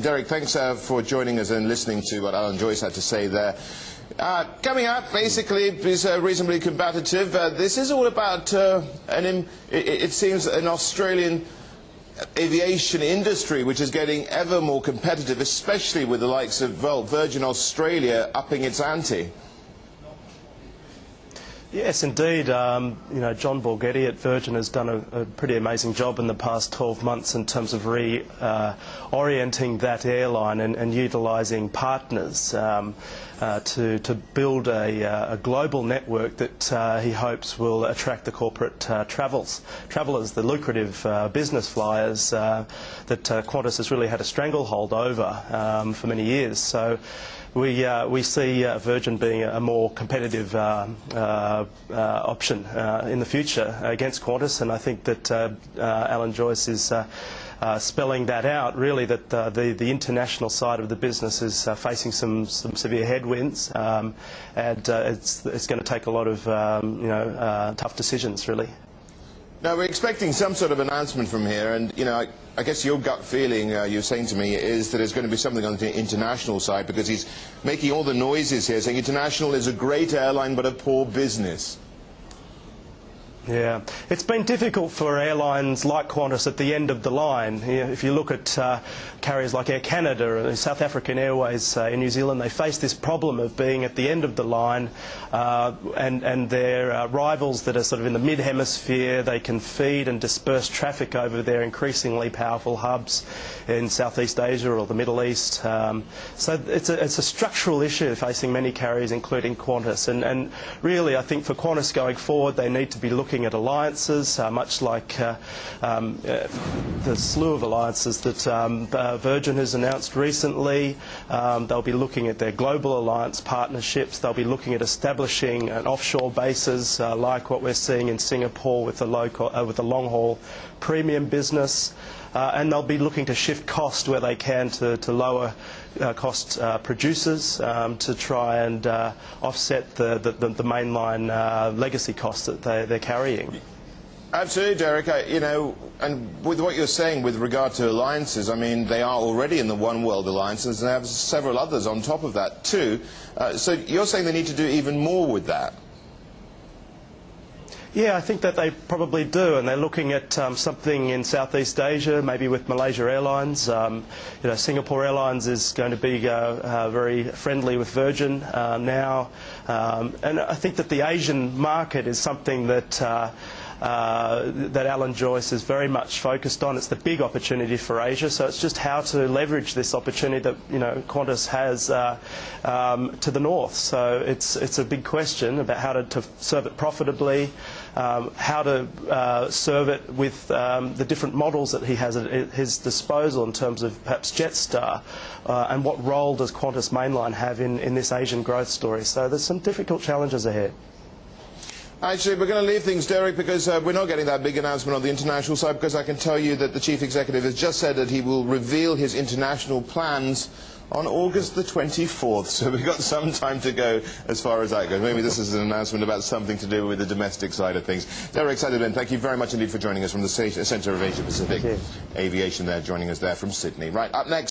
Derek, thanks for joining us and listening to what Alan Joyce had to say there. Coming up, basically, is reasonably combative. This is all about, it seems, an Australian aviation industry which is getting ever more competitive, especially with the likes of, well, Virgin Australia upping its ante. Yes, indeed. You know, John Borghetti at Virgin has done a pretty amazing job in the past 12 months in terms of reorienting that airline and utilising partners to build a global network that he hopes will attract the corporate travellers, the lucrative business flyers that Qantas has really had a stranglehold over for many years. So we see Virgin being a more competitive option in the future against Qantas, and I think that Alan Joyce is spelling that out, really, that the international side of the business is facing some severe headwinds, and it's going to take a lot of tough decisions, really. Now, we're expecting some sort of announcement from here, and, you know, I guess your gut feeling, you're saying to me, is that there's going to be something on the international side, because he's making all the noises here, saying international is a great airline but a poor business. Yeah, it's been difficult for airlines like Qantas at the end of the line. If you look at carriers like Air Canada and South African Airways in New Zealand, they face this problem of being at the end of the line, and their rivals that are sort of in the mid-hemisphere, they can feed and disperse traffic over their increasingly powerful hubs in Southeast Asia or the Middle East. So it's a structural issue facing many carriers, including Qantas. And really, I think for Qantas going forward, they need to be looking at alliances, much like the slew of alliances that Virgin has announced recently. They'll be looking at their global alliance partnerships. They'll be looking at establishing an offshore bases like what we're seeing in Singapore with the long-haul premium business. And they'll be looking to shift cost where they can to lower cost producers to try and offset the mainline legacy costs that they're carrying. Absolutely, Derek. You know, and with what you're saying with regard to alliances, I mean, they are already in the One World alliances, and they have several others on top of that too. So you're saying they need to do even more with that? Yeah, I think that they probably do, and they're looking at something in Southeast Asia, maybe with Malaysia Airlines. You know, Singapore Airlines is going to be very friendly with Virgin now, and I think that the Asian market is something that that Alan Joyce is very much focused on. It's the big opportunity for Asia, so it's just how to leverage this opportunity that, you know, Qantas has to the north. So it's a big question about how to serve it profitably, how to serve it with the different models that he has at his disposal in terms of perhaps Jetstar, and what role does Qantas Mainline have in this Asian growth story. So there's some difficult challenges ahead. Actually, we're going to leave things, Derek, because we're not getting that big announcement on the international side, because I can tell you that the Chief Executive has just said that he will reveal his international plans on August the 24th. So we've got some time to go as far as that goes. Maybe this is an announcement about something to do with the domestic side of things. Derek Sadubin, thank you very much indeed for joining us from the Centre of Asia-Pacific Aviation there, joining us there from Sydney. Right, up next.